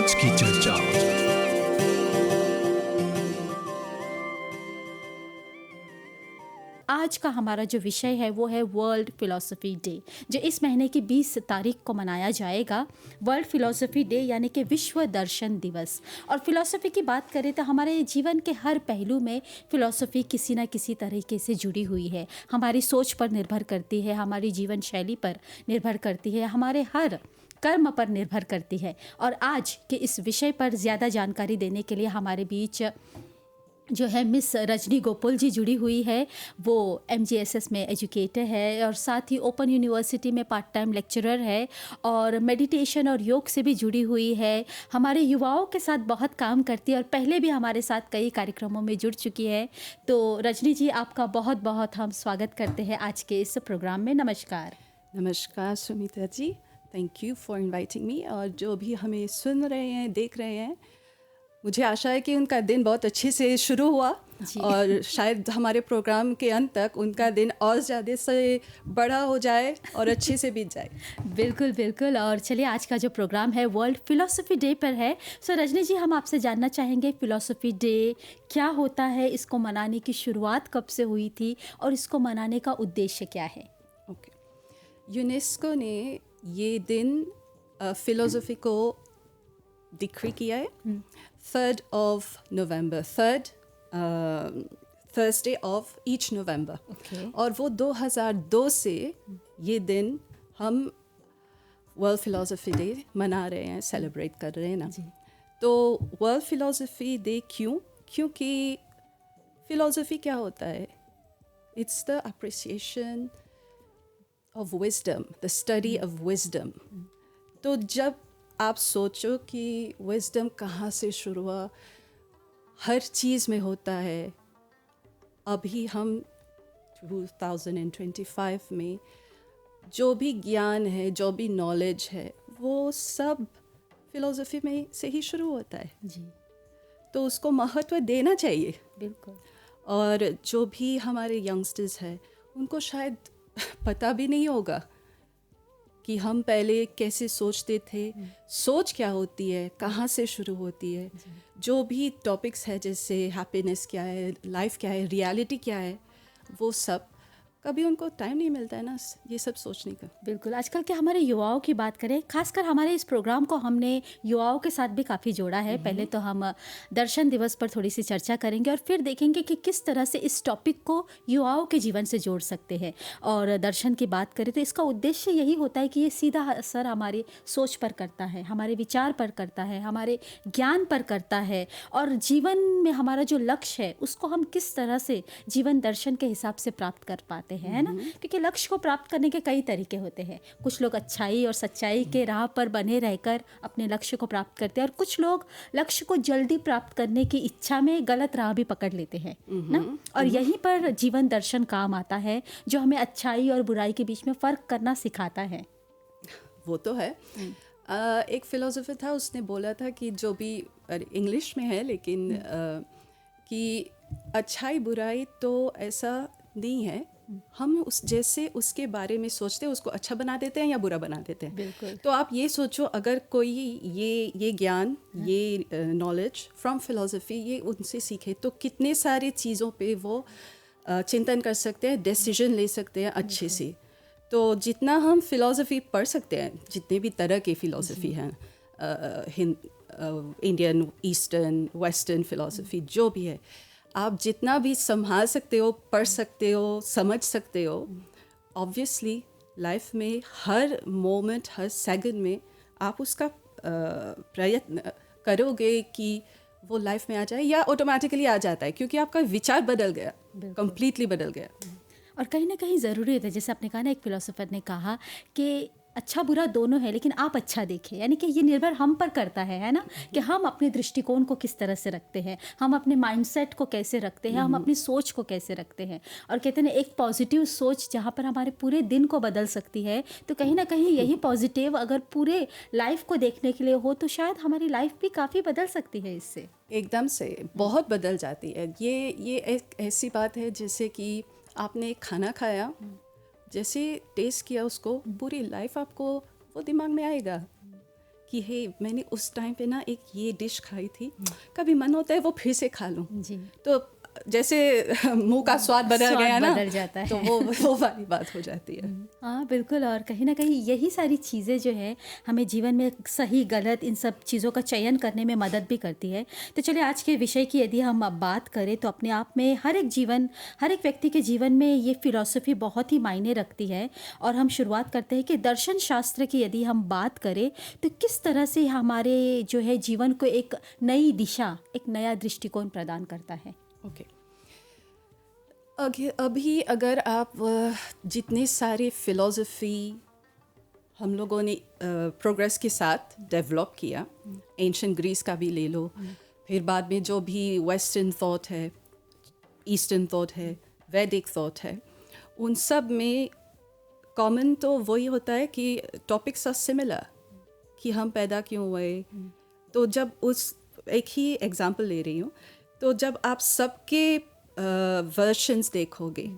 आज की चर्चा। आज का हमारा जो विषय है वो है वर्ल्ड फिलॉसफी डे, जो इस महीने की 20 तारीख को मनाया जाएगा। वर्ल्ड फिलॉसफी डे यानी कि विश्व दर्शन दिवस। और फिलॉसफी की बात करें तो हमारे जीवन के हर पहलू में फिलॉसफी किसी न किसी तरीके से जुड़ी हुई है। हमारी सोच पर निर्भर करती है, हमारी जीवन शैली पर निर्भर करती है, हमारे हर कर्म पर निर्भर करती है। और आज के इस विषय पर ज़्यादा जानकारी देने के लिए हमारे बीच जो है मिस रजनी गोपुल जी जुड़ी हुई है। वो MGSS में एजुकेटर है और साथ ही ओपन यूनिवर्सिटी में पार्ट टाइम लेक्चरर है और मेडिटेशन और योग से भी जुड़ी हुई है। हमारे युवाओं के साथ बहुत काम करती है और पहले भी हमारे साथ कई कार्यक्रमों में जुड़ चुकी है। तो रजनी जी, आपका बहुत बहुत हम स्वागत करते हैं आज के इस प्रोग्राम में। नमस्कार। नमस्कार Sumita ji, thank you for inviting me. और जो भी हमें सुन रहे हैं, देख रहे हैं, मुझे आशा है कि उनका दिन बहुत अच्छे से शुरू हुआ और शायद हमारे प्रोग्राम के अंत तक उनका दिन और ज़्यादा से बड़ा हो जाए और अच्छे से बीत जाए। बिल्कुल बिल्कुल। और चलिए, आज का जो प्रोग्राम है वर्ल्ड फिलॉसफी डे पर है। सो रजनी जी, हम आपसे जानना चाहेंगे फिलॉसफी डे क्या होता है, इसको मनाने की शुरुआत कब से हुई थी और इसको मनाने का उद्देश्य क्या है? ओके, यूनेस्को ने ये दिन फिलोसफी को डिक्री किया है 3rd of November, Thursday of each November. Okay. और वो 2002 से ये दिन हम वर्ल्ड फिलोसफी डे मना रहे हैं, सेलिब्रेट कर रहे हैं ना। तो वर्ल्ड फिलोसफी डे क्योंकि फिलोसफी क्या होता है? It's the appreciation of wisdom, the study of wisdom. तो जब आप सोचो कि विजडम कहाँ से शुरू हुआ, हर चीज़ में होता है। अभी हम 2025 में जो भी ज्ञान है, जो भी नॉलेज है, वो सब फिलोसफी में से ही शुरू होता है जी, तो उसको महत्व देना चाहिए। बिल्कुल। और जो भी हमारे यंगस्टर्स हैं, उनको शायद पता भी नहीं होगा कि हम पहले कैसे सोचते थे, सोच क्या होती है, कहाँ से शुरू होती है। जो भी टॉपिक्स है, जैसे हैप्पीनेस क्या है, लाइफ क्या है, रियलिटी क्या है, वो सब कभी उनको टाइम नहीं मिलता है ना ये सब सोचने का। बिल्कुल। आजकल के हमारे युवाओं की बात करें, खासकर हमारे इस प्रोग्राम को हमने युवाओं के साथ भी काफ़ी जोड़ा है। पहले तो हम दर्शन दिवस पर थोड़ी सी चर्चा करेंगे और फिर देखेंगे कि किस तरह से इस टॉपिक को युवाओं के जीवन से जोड़ सकते हैं। और दर्शन की बात करें तो इसका उद्देश्य यही होता है कि ये सीधा असर हमारी सोच पर करता है, हमारे विचार पर करता है, हमारे ज्ञान पर करता है और जीवन में हमारा जो लक्ष्य है उसको हम किस तरह से जीवन दर्शन के हिसाब से प्राप्त कर पाते हैं, है ना। क्योंकि लक्ष्य को प्राप्त करने के कई तरीके होते हैं। कुछ लोग अच्छाई और सच्चाई के राह पर बने रहकर अपने लक्ष्य को प्राप्त करते हैं और कुछ लोग लक्ष्य को जल्दी प्राप्त करने की इच्छा में गलत राह भी पकड़ लेते हैं ना। और यहीं पर जीवन दर्शन काम आता है, जो हमें अच्छाई और बुराई के बीच में फ़र्क करना सिखाता है। वो तो है। एक फिलोसोफर था, उसने बोला था कि जो भी, इंग्लिश में है लेकिन कि अच्छाई बुराई तो ऐसा नहीं है, हम उस जैसे उसके बारे में सोचते हैं उसको अच्छा बना देते हैं या बुरा बना देते हैं। बिल्कुल। तो आप ये सोचो, अगर कोई ये ज्ञान, ये नॉलेज फ्रॉम फिलोसफी ये उनसे सीखे तो कितने सारे चीज़ों पे वो चिंतन कर सकते हैं, डिसीजन ले सकते हैं अच्छे से। तो जितना हम फिलोसफी पढ़ सकते हैं, जितने भी तरह की फ़िलोसफी हैं, इंडियन, ईस्टर्न, वेस्टर्न फ़िलोसफी जो भी है, आप जितना भी संभाल सकते हो, पढ़ सकते हो, समझ सकते हो, ऑब्वियसली लाइफ में हर मोमेंट, हर सेकंड में आप उसका प्रयत्न करोगे कि वो लाइफ में आ जाए, या ऑटोमेटिकली आ जाता है क्योंकि आपका विचार बदल गया, कंप्लीटली बदल गया। और कहीं ना कहीं ज़रूरी होता है, जैसे आपने कहा ना, एक फिलोसोफर ने कहा कि अच्छा बुरा दोनों है लेकिन आप अच्छा देखें। यानी कि ये निर्भर हम पर करता है ना, कि हम अपने दृष्टिकोण को किस तरह से रखते हैं, हम अपने माइंडसेट को कैसे रखते हैं, हम अपनी सोच को कैसे रखते हैं। और कहते हैं ना, एक पॉजिटिव सोच जहाँ पर हमारे पूरे दिन को बदल सकती है, तो कहीं ना कहीं यही पॉजिटिव अगर पूरे लाइफ को देखने के लिए हो तो शायद हमारी लाइफ भी काफ़ी बदल सकती है इससे। एकदम से बहुत बदल जाती है। ये एक ऐसी बात है जैसे कि आपने खाना खाया, जैसे टेस्ट किया उसको, पूरी लाइफ आपको वो दिमाग में आएगा कि हे मैंने उस टाइम पे ना एक ये डिश खाई थी, कभी मन होता है वो फिर से खा लूँ। जी, तो जैसे मुंह का स्वाद बदल गया ना, बदल जाता है। तो वो वाली बात हो जाती है। हाँ बिल्कुल, और कहीं ना कहीं यही सारी चीज़ें जो है हमें जीवन में सही गलत इन सब चीज़ों का चयन करने में मदद भी करती है। तो चलिए आज के विषय की यदि हम अब बात करें तो अपने आप में हर एक व्यक्ति के जीवन में ये फिलॉसफी बहुत ही मायने रखती है। और हम शुरुआत करते हैं कि दर्शन शास्त्र की यदि हम बात करें तो किस तरह से हमारे जो है जीवन को एक नई दिशा, एक नया दृष्टिकोण प्रदान करता है। ओके, अभी अगर आप जितने सारे फिलॉसफी हम लोगों ने प्रोग्रेस के साथ डेवलप किया, एंशिएंट ग्रीस का भी ले लो, फिर बाद में जो भी वेस्टर्न थॉट है, ईस्टर्न थॉट है, वैदिक थॉट है, उन सब में कॉमन तो वही होता है कि टॉपिक्स आर सिमिलर, कि हम पैदा क्यों हुए। तो जब उस एक ही एग्जांपल ले रही हूँ, तो जब आप सबके वर्शंस देखोगे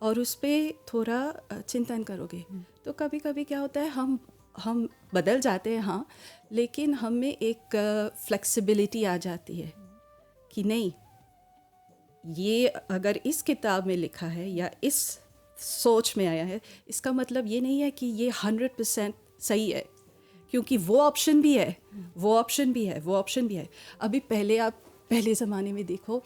और उस पर थोड़ा चिंतन करोगे, तो कभी कभी क्या होता है, हम बदल जाते हैं, हाँ, लेकिन हम में एक फ्लेक्सिबिलिटी आ जाती है कि नहीं, ये अगर इस किताब में लिखा है या इस सोच में आया है, इसका मतलब ये नहीं है कि ये 100% सही है, क्योंकि वो ऑप्शन भी है, वो ऑप्शन भी है, वो ऑप्शन भी है। अभी पहले ज़माने में देखो,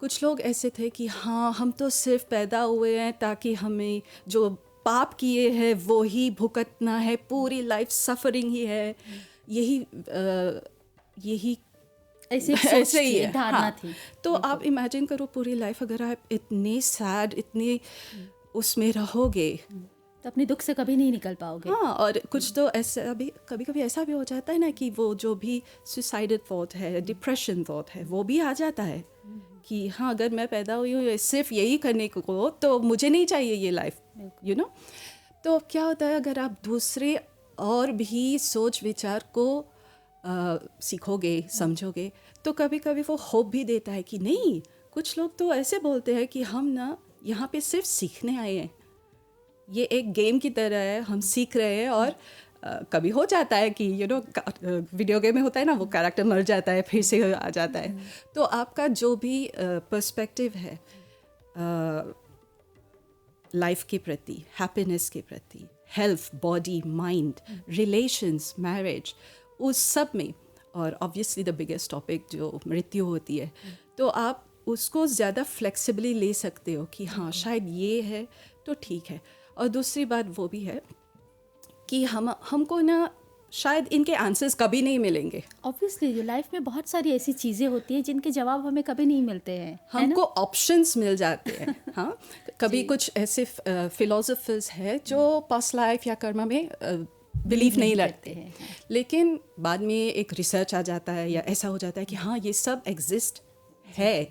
कुछ लोग ऐसे थे कि हाँ, हम तो सिर्फ पैदा हुए हैं ताकि हमें जो पाप किए हैं वो ही भुगतना है, पूरी लाइफ सफरिंग ही है, यही ऐसे ही है, धारणा हाँ। थी। तो आप इमेजिन करो पूरी लाइफ अगर आप इतने सैड, इतने उसमें रहोगे, तो अपने दुख से कभी नहीं निकल पाओगे। हाँ, और कुछ तो ऐसा भी, कभी कभी ऐसा भी हो जाता है ना कि वो जो भी सुसाइडल थॉट है, डिप्रेशन थॉट है, वो भी आ जाता है कि हाँ, अगर मैं पैदा हुई हूँ सिर्फ यही करने को, तो मुझे नहीं चाहिए ये लाइफ, यू नो। तो क्या होता है, अगर आप दूसरे और भी सोच विचार को सीखोगे, समझोगे, तो कभी कभी वो होप भी देता है कि नहीं, कुछ लोग तो ऐसे बोलते हैं कि हम ना यहाँ पे सिर्फ सीखने आए हैं, ये एक गेम की तरह है, हम सीख रहे हैं। और कभी हो जाता है कि यू नो वीडियो गेम में होता है ना, वो कैरेक्टर मर जाता है, फिर से आ जाता है। तो आपका जो भी पर्सपेक्टिव है लाइफ के प्रति, हैप्पीनेस के प्रति, health, body, mind, relations, marriage, उस सब में, और ऑब्वियसली द बिगेस्ट टॉपिक जो मृत्यु होती है, तो आप उसको ज़्यादा फ्लेक्सिबली ले सकते हो कि हाँ, शायद ये है तो ठीक है। और दूसरी बात वो भी है कि हमको ना शायद इनके आंसर्स कभी नहीं मिलेंगे। ऑब्वियसली लाइफ में बहुत सारी ऐसी चीज़ें होती हैं जिनके जवाब हमें कभी नहीं मिलते हैं, हमको ऑप्शंस मिल जाते हैं। हाँ, कभी कुछ ऐसे फिलोसफर्स हैं जो पास्ट लाइफ या कर्म में बिलीव नहीं रखते हैं, लेकिन बाद में एक रिसर्च आ जाता है या ऐसा हो जाता है कि हाँ, ये सब एग्जिस्ट है।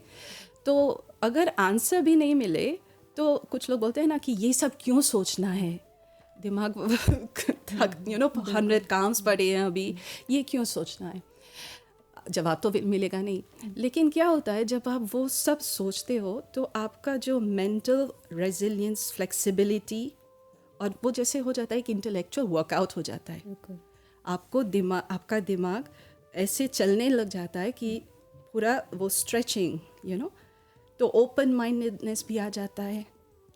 तो अगर आंसर भी नहीं मिले तो कुछ लोग बोलते हैं ना कि ये सब क्यों सोचना है, दिमाग 100 काम्स पड़े हैं अभी, ये क्यों सोचना है, जवाब तो मिलेगा नहीं। लेकिन क्या होता है, जब आप वो सब सोचते हो तो आपका जो मेंटल रेजिलियंस, फ्लेक्सिबिलिटी, और वो जैसे हो जाता है कि इंटेलेक्चुअल वर्कआउट हो जाता है। आपका दिमाग ऐसे चलने लग जाता है कि पूरा वो स्ट्रेचिंग, यू नो। तो ओपन माइंडेडनेस भी आ जाता है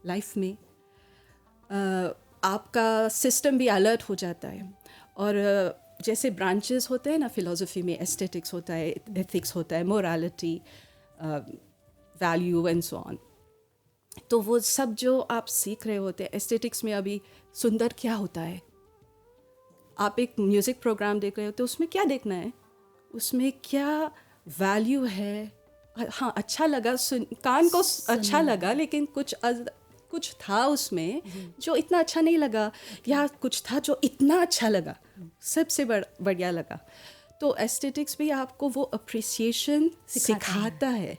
लाइफ में, आपका सिस्टम भी अलर्ट हो जाता है। और जैसे ब्रांचेस होते हैं ना फिलॉसफी में, एस्थेटिक्स होता है, एथिक्स होता है, morality, value and so on. तो वो सब जो आप सीख रहे होते हैं एस्थेटिक्स में, अभी सुंदर क्या होता है, आप एक म्यूज़िक प्रोग्राम देख रहे हो तो उसमें क्या देखना है, उसमें क्या वैल्यू है। हाँ, अच्छा लगा, कान को अच्छा लगा, लेकिन कुछ था उसमें जो इतना अच्छा नहीं लगा, या कुछ था जो इतना अच्छा लगा, सबसे बढ़िया लगा। तो एस्थेटिक्स भी आपको वो अप्रिसिएशन सिखाता है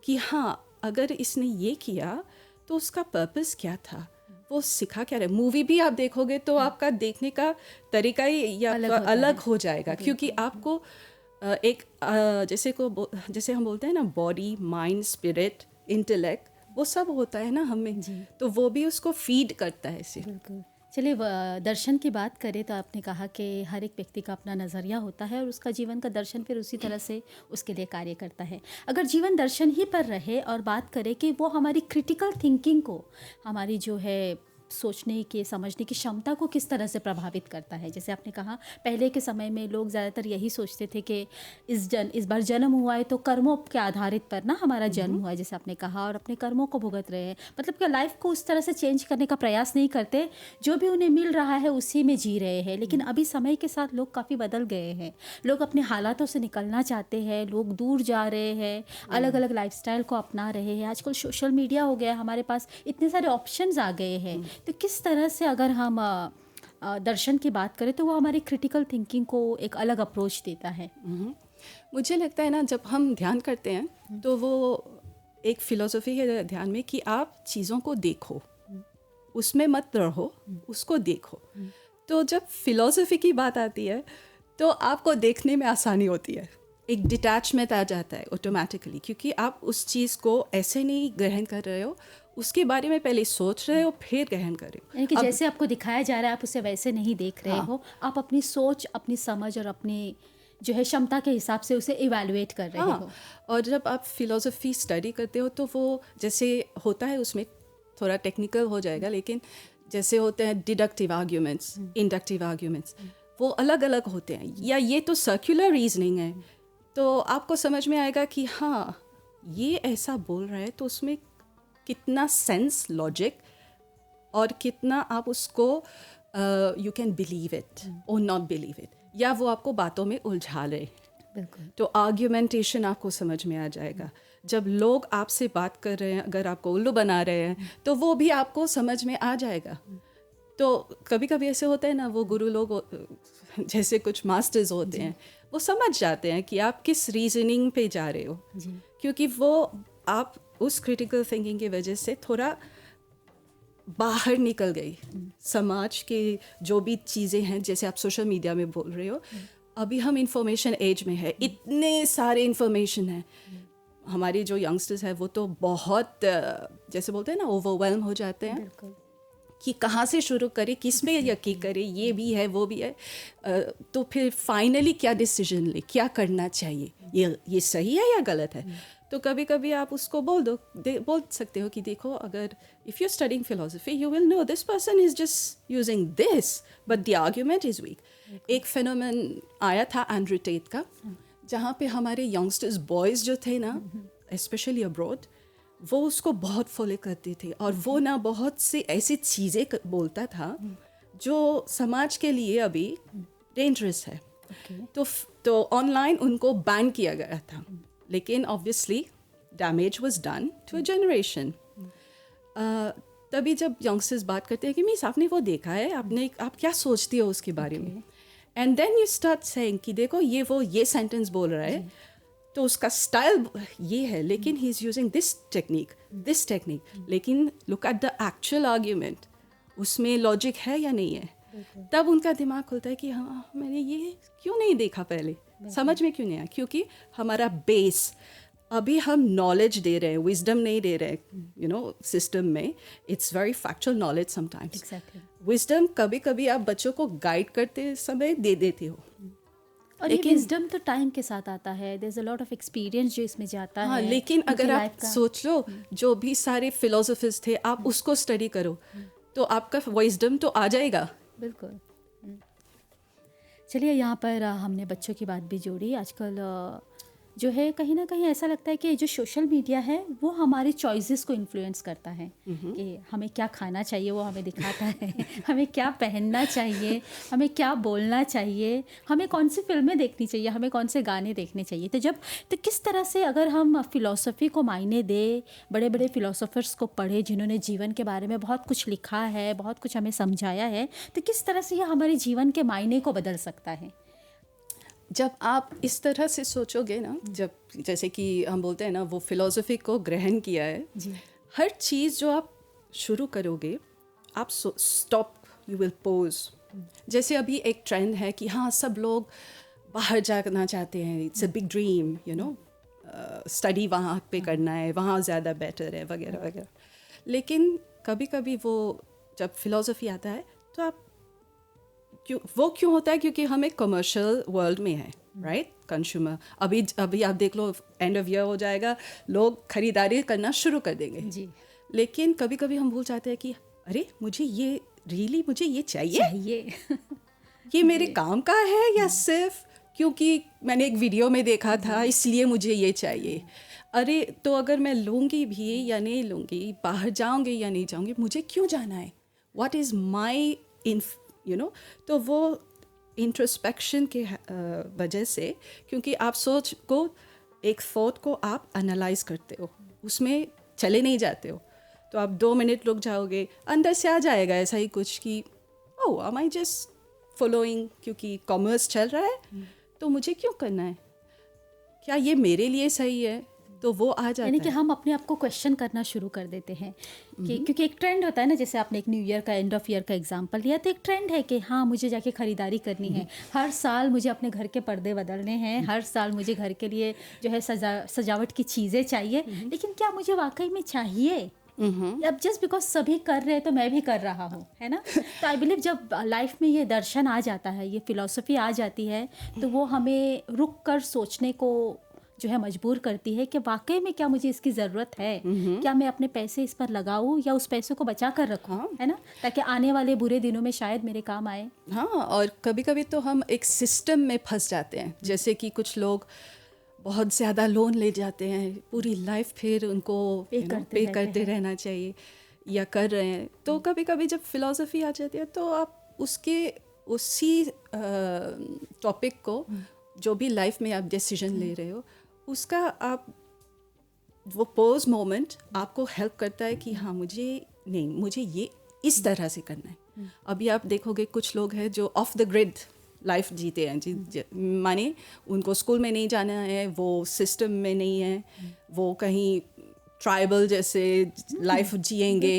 कि हाँ, अगर इसने ये किया तो उसका पर्पस क्या था, वो सिखा क्या रहे। मूवी भी आप देखोगे तो आपका देखने का तरीका ही या अलग हो जाएगा, क्योंकि आपको एक जैसे हम बोलते हैं ना, बॉडी, माइंड, स्पिरिट, इंटेलेक्ट, वो सब होता है ना हमें, तो वो भी उसको फीड करता है। बिल्कुल। चलिए दर्शन की बात करें तो आपने कहा कि हर एक व्यक्ति का अपना नज़रिया होता है और उसका जीवन का दर्शन फिर उसी तरह से उसके लिए कार्य करता है। अगर जीवन दर्शन ही पर रहे और बात करें कि वो हमारी क्रिटिकल थिंकिंग को, हमारी जो है सोचने की समझने की क्षमता को किस तरह से प्रभावित करता है। जैसे आपने कहा पहले के समय में लोग ज़्यादातर यही सोचते थे कि इस बार जन्म हुआ है तो कर्मों के आधारित पर ना हमारा जन्म हुआ है, जैसे आपने कहा, और अपने कर्मों को भुगत रहे हैं। मतलब कि लाइफ को उस तरह से चेंज करने का प्रयास नहीं करते, जो भी उन्हें मिल रहा है उसी में जी रहे हैं। लेकिन अभी समय के साथ लोग काफ़ी बदल गए हैं। लोग अपने हालातों से निकलना चाहते हैं, लोग दूर जा रहे हैं, अलग अलग लाइफस्टाइल को अपना रहे हैं। आजकल सोशल मीडिया हो गया, हमारे पास इतने सारे ऑप्शंस आ गए हैं। तो किस तरह से अगर हम दर्शन की बात करें तो वो हमारी क्रिटिकल थिंकिंग को एक अलग अप्रोच देता है। मुझे लगता है ना, जब हम ध्यान करते हैं तो वो एक फ़िलॉसफी है ध्यान में कि आप चीज़ों को देखो, उसमें मत रहो, उसको देखो। तो जब फ़िलॉसफी की बात आती है तो आपको देखने में आसानी होती है, एक डिटैचमेंट आ जाता है ऑटोमेटिकली, क्योंकि आप उस चीज़ को ऐसे नहीं ग्रहण कर रहे हो, उसके बारे में पहले सोच रहे हो फिर ग्रहण कर रहे हो। यानी कि जैसे आपको दिखाया जा रहा है आप उसे वैसे नहीं देख रहे हो, आप अपनी सोच, अपनी समझ और अपनी जो है क्षमता के हिसाब से उसे इवैल्यूएट कर रहे हो। और जब आप फ़िलॉसफी स्टडी करते हो तो वो जैसे होता है, उसमें थोड़ा टेक्निकल हो जाएगा, लेकिन जैसे होते हैं डिडक्टिव आर्ग्यूमेंट्स, इंडक्टिव आर्ग्यूमेंट्स, वो अलग अलग होते हैं। या ये तो सर्कुलर रीजनिंग है, तो आपको समझ में आएगा कि हाँ ये ऐसा बोल रहा है, तो उसमें कितना सेंस, लॉजिक, और कितना आप उसको यू कैन बिलीव इट और नॉट बिलीव इट, या वो आपको बातों में उलझा रहे। बिल्कुल। तो आर्ग्यूमेंटेशन आपको समझ में आ जाएगा। जब लोग आपसे बात कर रहे हैं, अगर आपको उल्लू बना रहे हैं तो वो भी आपको समझ में आ जाएगा। तो कभी कभी ऐसे होता है ना, वो गुरु लोग जैसे कुछ मास्टर्स होते हैं, वो समझ जाते हैं कि आप किस रीजनिंग पे जा रहे हो, क्योंकि वो आप उस क्रिटिकल थिंकिंग की वजह से थोड़ा बाहर निकल गई। समाज के जो भी चीज़ें हैं, जैसे आप सोशल मीडिया में बोल रहे हो, अभी हम इंफॉर्मेशन एज में है, इतने सारे इंफॉर्मेशन है। हमारे जो यंगस्टर्स हैं वो तो बहुत जैसे बोलते हैं ना, ओवरवेल्म हो जाते हैं कि कहाँ से शुरू करें, किस में यकीन करें, ये भी है वो भी है, तो फिर फाइनली क्या डिसीजन ले, क्या करना चाहिए, ये सही है या गलत है। तो कभी कभी आप उसको बोल सकते हो कि देखो, अगर if you studying philosophy you will know this person is just using this but the argument is weak. एक फेनोमेन आया था एंड्रू टेट का, जहाँ पे हमारे यंगस्टर्स बॉयज़ जो थे ना, स्पेशली अब्रॉड, वो उसको बहुत फॉलो करते थे, और वो ना बहुत सी ऐसी चीज़ें बोलता था जो समाज के लिए अभी डेंजरस है। तो ऑनलाइन उनको बैन किया गया था, लेकिन obviously damage was done to a generation. तभी जब यंगस्टर्स बात करते हैं कि मिस आपने वो देखा है, आप क्या सोचती हो उसके बारे में, and then you start saying कि देखो ये सेंटेंस बोल रहा है, तो उसका स्टाइल ये है, लेकिन he is using this technique, लेकिन look at the actual argument, उसमें लॉजिक है या नहीं है। तब उनका दिमाग खुलता है कि हाँ, मैंने ये क्यों नहीं देखा पहले, समझ में क्यों नहीं आया, क्योंकि हमारा बेस, अभी हम नॉलेज दे रहे हैं, विजडम नहीं दे रहे हैं, यू नो, सिस्टम में it's very factual knowledge sometimes. Wisdom कभी कभी आप बच्चों को गाइड करते समय दे देते हो, और ये विजडम तो टाइम के साथ आता है, there is a lot of experience जो इसमें जाता है। लेकिन अगर आप सोच लो, जो भी सारे फिलोसफर्स थे, आप उसको स्टडी करो तो आपका विजडम तो आ जाएगा। बिल्कुल। चलिए, यहाँ पर हमने बच्चों की बात भी जोड़ी। आजकल जो है कहीं ना कहीं ऐसा लगता है कि जो सोशल मीडिया है वो हमारी चॉइसेस को इन्फ्लुएंस करता है, कि हमें क्या खाना चाहिए वो हमें दिखाता है, हमें क्या पहनना चाहिए, हमें क्या बोलना चाहिए, हमें कौन सी फिल्में देखनी चाहिए, हमें कौन से गाने देखने चाहिए। तो किस तरह से अगर हम फ़िलॉसफ़ी को मायने दें, बड़े बड़े फ़िलोसोफर्स को पढ़े जिन्होंने जीवन के बारे में बहुत कुछ लिखा है, बहुत कुछ हमें समझाया है, तो किस तरह से यह हमारे जीवन के मायने को बदल सकता है। जब आप इस तरह से सोचोगे ना, जब जैसे कि हम बोलते हैं ना, वो फिलॉसफी को ग्रहण किया है जी। हर चीज़ जो आप शुरू करोगे, आप स्टॉप, यू विल पोज। जैसे अभी एक ट्रेंड है कि हाँ, सब लोग बाहर जाना चाहते हैं, it's a big dream, you know, study वहाँ पे करना है, वहाँ ज़्यादा बेटर है, वगैरह वगैरह। लेकिन कभी कभी वो जब फिलॉसफी आता है तो आप क्यों होता है? क्योंकि हम एक कमर्शियल वर्ल्ड में है, राइट? कंज्यूमर अभी आप देख लो, एंड ऑफ ईयर हो जाएगा, लोग खरीदारी करना शुरू कर देंगे जी। लेकिन कभी कभी हम भूल जाते हैं कि अरे मुझे ये चाहिए ये मेरे काम का है या सिर्फ क्योंकि मैंने एक वीडियो में देखा था इसलिए मुझे ये चाहिए? अरे तो अगर मैं लूँगी भी या नहीं लूँगी, बाहर जाऊँगी या नहीं जाऊँगी, मुझे क्यों जाना है? व्हाट इज़ माई तो वो इंट्रोस्पेक्शन के वजह से, क्योंकि आप सोच को एक थॉट को आप एनालाइज करते हो, उसमें चले नहीं जाते हो, तो आप 2 मिनट रुक जाओगे, अंदर से आ जाएगा ऐसा ही कुछ कि ओह एम आई जस्ट फॉलोइंग, क्योंकि कॉमर्स चल रहा है तो मुझे क्यों करना है, क्या ये मेरे लिए सही है? तो वो आ जाता है। यानी कि हम अपने आप को क्वेश्चन करना शुरू कर देते हैं कि क्योंकि एक ट्रेंड होता है ना, जैसे आपने एक न्यू ईयर का एंड ऑफ ईयर का एग्जांपल लिया, तो एक ट्रेंड है कि हाँ मुझे जाके ख़रीदारी करनी है, हर साल मुझे अपने घर के पर्दे बदलने हैं, हर साल मुझे घर के लिए जो है सजावट की चीज़ें चाहिए, लेकिन क्या मुझे वाकई में चाहिए? अब जस्ट बिकॉज सभी कर रहे हैं तो मैं भी कर रहा हूँ, है ना? तो आई बिलीव जब लाइफ में ये दर्शन आ जाता है, ये फिलॉसफी आ जाती है, तो वो हमें रुक कर सोचने को जो है मजबूर करती है कि वाकई में क्या मुझे इसकी ज़रूरत है, क्या मैं अपने पैसे इस पर लगाऊं या उस पैसे को बचा कर रखूं, है ना, ताकि आने वाले बुरे दिनों में शायद मेरे काम आए। हाँ, और कभी कभी तो हम एक सिस्टम में फंस जाते हैं, जैसे कि कुछ लोग बहुत ज़्यादा लोन ले जाते हैं, पूरी लाइफ फिर उनको पे करते रहना चाहिए या कर रहे हैं। तो कभी कभी जब फिलॉसफी आ जाती है तो आप उसी टॉपिक को, जो भी लाइफ में आप डिसीजन ले रहे हो, उसका आप वो पोज मोमेंट आपको हेल्प करता है कि हाँ मुझे ये इस तरह से करना है। अभी आप देखोगे कुछ लोग हैं जो ऑफ द ग्रिड लाइफ जीते हैं, माने उनको स्कूल में नहीं जाना है, वो सिस्टम में नहीं है, वो कहीं ट्राइबल जैसे लाइफ जिएंगे,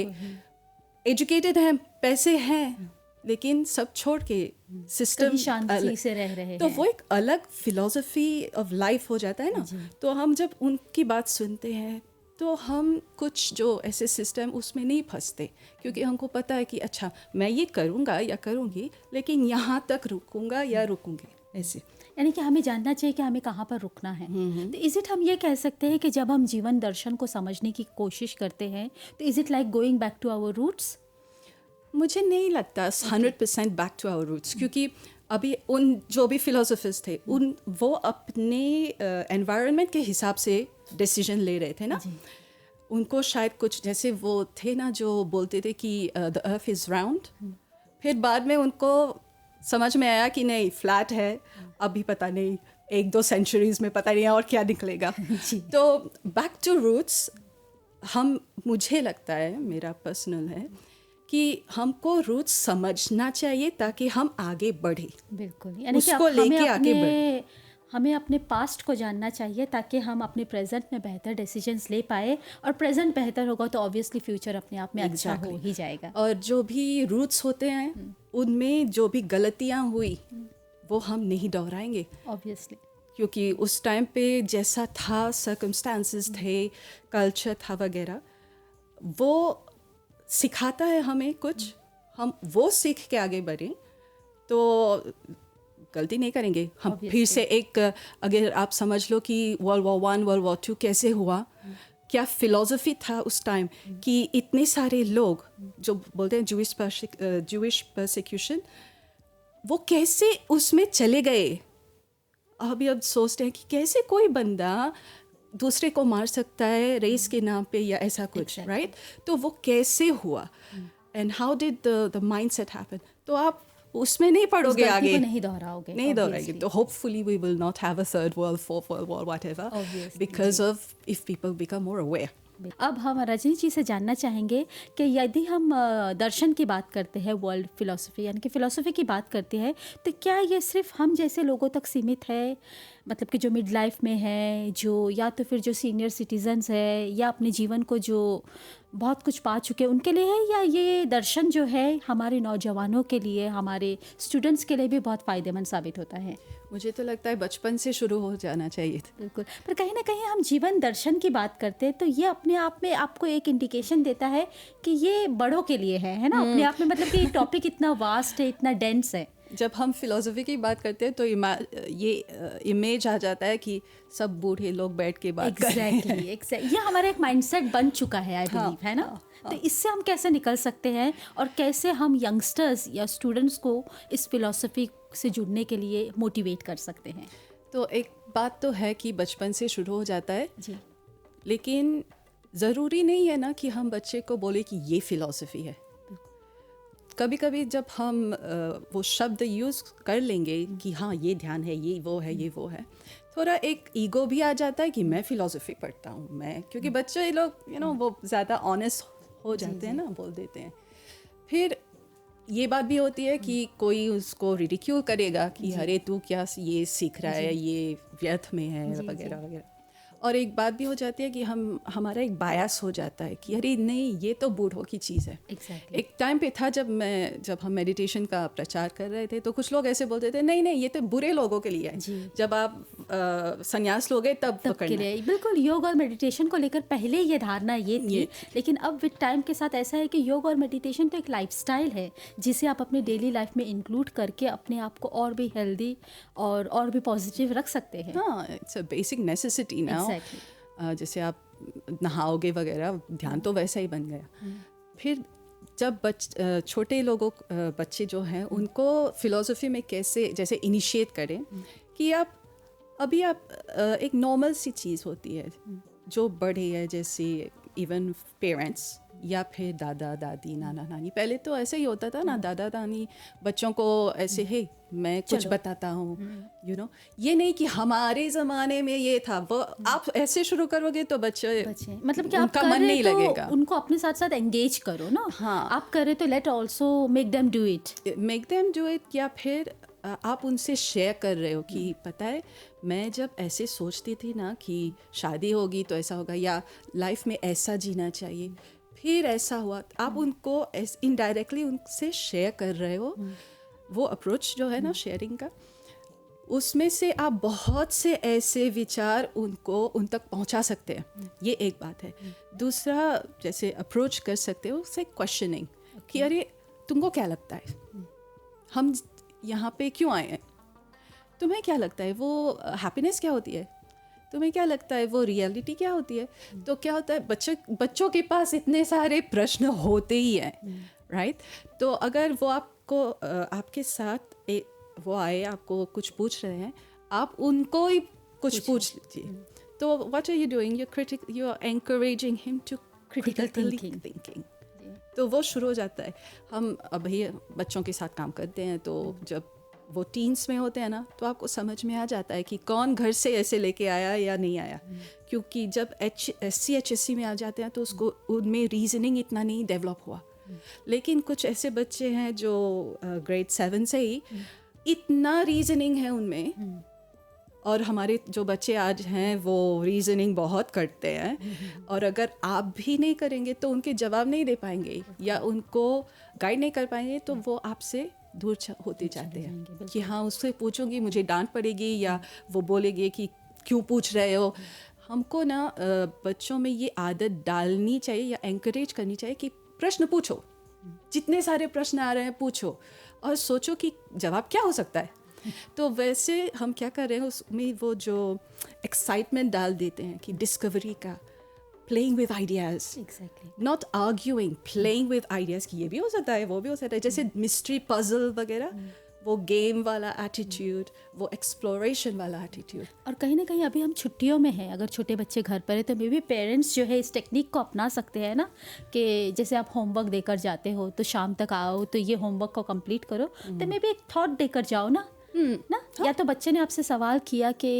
एजुकेटेड हैं, पैसे हैं, लेकिन सब छोड़ के सिस्टम शांति से रह रहे हैं, तो वो एक अलग फिलॉसफी ऑफ लाइफ हो जाता है ना। तो हम जब उनकी बात सुनते हैं तो हम कुछ जो ऐसे सिस्टम उसमें नहीं फंसते, क्योंकि हमको पता है कि अच्छा मैं ये करूँगा या करूँगी, लेकिन यहाँ तक रुकूँगा या रुकूँगी, ऐसे। यानी कि हमें जानना चाहिए कि हमें कहाँ पर रुकना है। तो इज़ इट हम ये कह सकते हैं कि जब हम जीवन दर्शन को समझने की कोशिश करते हैं तो is it like going back to our roots? मुझे नहीं लगता 100% बैक टू आवर रूट्स, क्योंकि अभी उन जो भी फिलोसफर्स थे वो अपने एनवायरनमेंट के हिसाब से डिसीजन ले रहे थे ना। उनको शायद कुछ जैसे वो थे ना जो बोलते थे कि द अर्थ इज़ राउंड, फिर बाद में उनको समझ में आया कि नहीं फ्लैट है, अभी पता नहीं 1-2 सेंचुरीज में पता नहीं और क्या निकलेगा। तो बैक टू रूट्स मुझे लगता है, मेरा पर्सनल है कि हमको रूट्स समझना चाहिए ताकि हम आगे बढ़े। बिल्कुल, यानी कि हमें आगे बढ़े, हमें अपने पास्ट को जानना चाहिए ताकि हम अपने प्रेजेंट में बेहतर डिसीजंस ले पाए, और प्रेजेंट बेहतर होगा तो ऑब्वियसली फ्यूचर अपने आप में अच्छा हो ही जाएगा। और जो भी रूट्स होते हैं उनमें जो भी गलतियां हुई वो हम नहीं दोहराएंगे ऑब्वियसली, क्योंकि उस टाइम पे जैसा था, सर्कमस्टांसेस थे, कल्चर था वगैरह, वो सिखाता है हमें कुछ, हम वो सीख के आगे बढ़ें तो गलती नहीं करेंगे हम। फिर से एक अगर आप समझ लो कि वर्ल्ड वॉर 1 वर्ल्ड वॉर 2 कैसे हुआ, क्या फिलॉसफी था उस टाइम कि इतने सारे लोग जो बोलते हैं जूइश परसिक्यूशन, वो कैसे उसमें चले गए। अभी अब सोचते हैं कि कैसे कोई बंदा दूसरे को मार सकता है रेस के नाम पे या ऐसा कुछ, राइट? तो वो कैसे हुआ and how did the mindset happen. तो आप उसमें नहीं पढ़ोगे, आगे नहीं दोहराएंगे, तो hopefully we will not have a third world, fourth world war, whatever, because of if people become more aware. अब हम रजनी जी से जानना चाहेंगे कि यदि हम दर्शन की बात करते हैं, वर्ल्ड फिलॉसफी यानी कि फ़िलॉसफी की बात करते हैं, तो क्या ये सिर्फ हम जैसे लोगों तक सीमित है, मतलब कि जो मिड लाइफ में है, जो या तो फिर जो सीनियर सिटीजन्स है, या अपने जीवन को जो बहुत कुछ पा चुके हैं उनके लिए है, या ये दर्शन जो है हमारे नौजवानों के लिए, हमारे स्टूडेंट्स के लिए भी बहुत फ़ायदेमंद साबित होता है? मुझे तो लगता है बचपन से शुरू हो जाना चाहिए था। बिल्कुल, पर कहीं ना कहीं हम जीवन दर्शन की बात करते हैं तो ये अपने आप में आपको एक इंडिकेशन देता है कि ये बड़ों के लिए है ना, अपने आप में, मतलब कि टॉपिक इतना वास्ट है, इतना डेंस है। जब हम फिलोसफी की बात करते हैं तो ये इमेज आ जाता है कि सब बूढ़े लोग बैठ के बात कर रहे हैं। एग्जैक्टली, ये हमारा एक माइंडसेट बन चुका है, आई बिलीव, है ना। तो इससे हम कैसे निकल सकते हैं और कैसे हम यंगस्टर्स या स्टूडेंट्स को इस फिलोसफी से जुड़ने के लिए मोटिवेट कर सकते हैं? तो एक बात तो है कि बचपन से शुरू हो जाता है जी, लेकिन ज़रूरी नहीं है ना कि हम बच्चे को बोले कि ये फ़िलॉसफी है। कभी कभी जब हम वो शब्द यूज़ कर लेंगे कि हाँ ये ध्यान है, ये वो है, ये वो है, थोड़ा एक ईगो भी आ जाता है कि मैं फ़िलॉसफी पढ़ता हूँ मैं, क्योंकि बच्चे लोग वो ज़्यादा ऑनेस्ट हो जाते हैं ना, बोल देते हैं। फिर ये बात भी होती है कि कोई उसको रिडिक्यूल करेगा कि अरे तू क्या ये सीख रहा है, ये व्यर्थ में है वगैरह वगैरह। और एक बात भी हो जाती है कि हमारा एक बायस हो जाता है कि अरे नहीं ये तो बूढ़ों की चीज़ है। exactly. एक टाइम पे था जब हम मेडिटेशन का प्रचार कर रहे थे तो कुछ लोग ऐसे बोलते थे नहीं नहीं ये तो बुरे लोगों के लिए है, जब आप संन्यास लोगे तब के करना। लिए बिल्कुल, योग और मेडिटेशन को लेकर पहले ये धारणा ये थी, लेकिन अब विद टाइम के साथ ऐसा है कि योग और मेडिटेशन तो एक लाइफस्टाइल है जिसे आप अपने डेली लाइफ में इंक्लूड करके अपने आप को और भी हेल्दी और भी पॉजिटिव रख सकते हैं। हाँ, it's a basic necessity now. जैसे आप नहाओगे वगैरह, ध्यान तो वैसा ही बन गया। फिर जब छोटे लोगों बच्चे जो हैं उनको फिलॉसफी में कैसे जैसे इनिशिएट करें कि आप एक नॉर्मल सी चीज़ होती है जो बड़े है, जैसे इवन पेरेंट्स या फिर दादा दादी नाना नानी। पहले तो ऐसे ही होता था ना, दादा दादी बच्चों को ऐसे है मैं कुछ बताता हूँ ये नहीं कि हमारे ज़माने में ये था वो। आप ऐसे शुरू करोगे तो बच्चे मतलब कि आप उनका मन नहीं लगेगा। उनको अपने साथ साथ एंगेज करो ना। हाँ, आप करे तो let also make them do it. या फिर आप उनसे शेयर कर रहे हो कि पता है मैं जब ऐसे सोचती थी ना कि शादी होगी तो ऐसा होगा या लाइफ में ऐसा जीना चाहिए, फिर ऐसा हुआ। आप उनको इनडायरेक्टली उनसे शेयर कर रहे हो। वो अप्रोच जो है ना शेयरिंग का, उसमें से आप बहुत से ऐसे विचार उन तक पहुंचा सकते हैं। ये एक बात है। दूसरा जैसे अप्रोच कर सकते हो उससे क्वेश्चनिंग कि अरे तुमको क्या लगता है, हम यहाँ पे क्यों आए हैं, तुम्हें क्या लगता है वो हैप्पीनेस क्या होती है, तुम्हें क्या लगता है वो रियलिटी क्या होती है। तो क्या होता है बच्चों के पास इतने सारे प्रश्न होते ही हैं, राइट। तो अगर वो आपको आपके साथ वो आए, आपको कुछ पूछ रहे हैं, आप उनको ही कुछ पूछ लीजिए। तो what are you doing, you are encouraging him to critical thinking. तो वो शुरू हो जाता है। हम अभी बच्चों के साथ काम करते हैं तो जब वो टीन्स में होते हैं ना तो आपको समझ में आ जाता है कि कौन घर से ऐसे लेके आया या नहीं आया। क्योंकि जब HSC में आ जाते हैं तो उसको उनमें रीजनिंग इतना नहीं डेवलप हुआ। लेकिन कुछ ऐसे बच्चे हैं जो ग्रेड 7 से ही इतना रीजनिंग है उनमें, और हमारे जो बच्चे आज हैं वो रीजनिंग बहुत करते हैं। और अगर आप भी नहीं करेंगे तो उनके जवाब नहीं दे पाएंगे या उनको गाइड नहीं कर पाएंगे तो वो आपसे दूर होते जाते हैं कि हाँ उससे पूछूंगी मुझे डांट पड़ेगी या वो बोलेंगे कि क्यों पूछ रहे हो। हमको ना बच्चों में ये आदत डालनी चाहिए या एनकरेज करनी चाहिए कि प्रश्न पूछो, जितने सारे प्रश्न आ रहे हैं पूछो और सोचो कि जवाब क्या हो सकता है। तो वैसे हम क्या कर रहे हैं उसमें वो जो एक्साइटमेंट डाल देते हैं कि डिस्कवरी का, playing with ideas, not arguing, playing with ideas कि ये भी हो सकता है वो भी हो सकता है। जैसे मिस्ट्री पजल वगैरह, वो गेम वाला एटीट्यूड, वो एक्सप्लोरेशन वाला एटीट्यूड। और कहीं ना कहीं अभी हम छुट्टियों में हैं, अगर छोटे बच्चे घर पर है तो मे बी पेरेंट्स जो है इस टेक्निक को अपना सकते हैं ना, कि जैसे आप होमवर्क देकर जाते हो तो शाम तक आओ तो ये होमवर्क को कंप्लीट करो, तो मे बी एक थॉट देकर जाओ ना। ना या तो बच्चे ने आपसे सवाल किया कि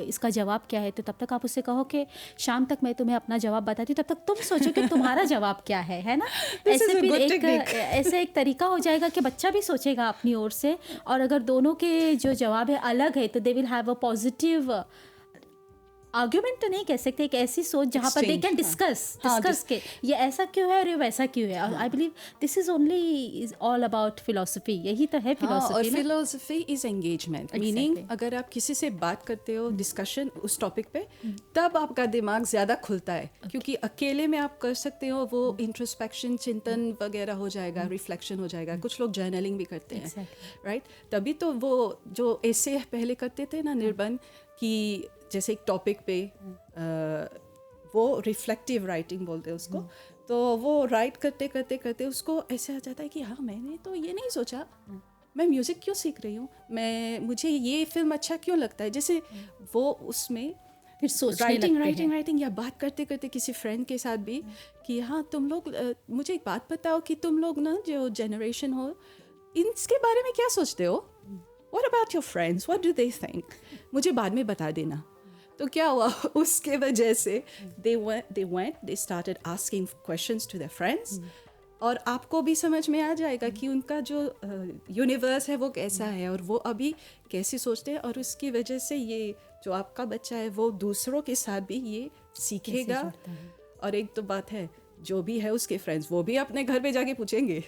इसका जवाब क्या है, तो तब तक आप उससे कहो कि शाम तक मैं तुम्हें अपना जवाब बताती हूँ, तब तक तुम सोचो कि तुम्हारा जवाब क्या है ना। ऐसे फिर ऐसे एक तरीका हो जाएगा कि बच्चा भी सोचेगा अपनी ओर से, और अगर दोनों के जो जवाब है अलग है तो they will have a positive argument तो नहीं कह सकते, एक ऐसी सोच जहाँ पर दे कैन डिस्कस के ये ऐसा क्यों है और ये वैसा क्यों है। I believe this is only all about philosophy, यही तो है और philosophy. Philosophy is engagement, meaning अगर आप किसी से बात करते हो डिस्कशन उस टॉपिक पे, तब आपका दिमाग ज़्यादा खुलता है, क्योंकि अकेले में आप कर सकते हो वो इंट्रोस्पेक्शन, चिंतन वगैरह हो जाएगा, रिफ्लेक्शन हो जाएगा। कुछ लोग जर्नलिंग भी करते हैं, राइट। तभी तो वो जो ऐसे पहले करते थे ना निर्बंध, कि जैसे एक टॉपिक पे वो रिफ्लेक्टिव राइटिंग बोलते हैं उसको, तो वो राइट करते करते करते उसको ऐसे आ जाता है कि हाँ मैंने तो ये नहीं सोचा, मैं म्यूज़िक क्यों सीख रही हूँ, मुझे ये फिल्म अच्छा क्यों लगता है। जैसे वो उसमें फिर सोचने लगते हैं। राइटिंग या बात करते करते किसी फ्रेंड के साथ भी कि हाँ तुम लोग मुझे एक बात बताओ कि तुम लोग ना जो जनरेशन हो इनके बारे में क्या सोचते हो, what about your friends, what do they think, मुझे बाद में बता देना। तो क्या हुआ उसके वजह से they started asking questions to their friends, और आपको भी समझ में आ जाएगा कि उनका जो यूनिवर्स है वो कैसा है और वो अभी कैसे सोचते हैं, और उसकी वजह से ये जो आपका बच्चा है वो दूसरों के साथ भी ये सीखेगा। और एक तो बात है, जो भी है उसके फ्रेंड्स वो भी अपने घर पे जाके पूछेंगे,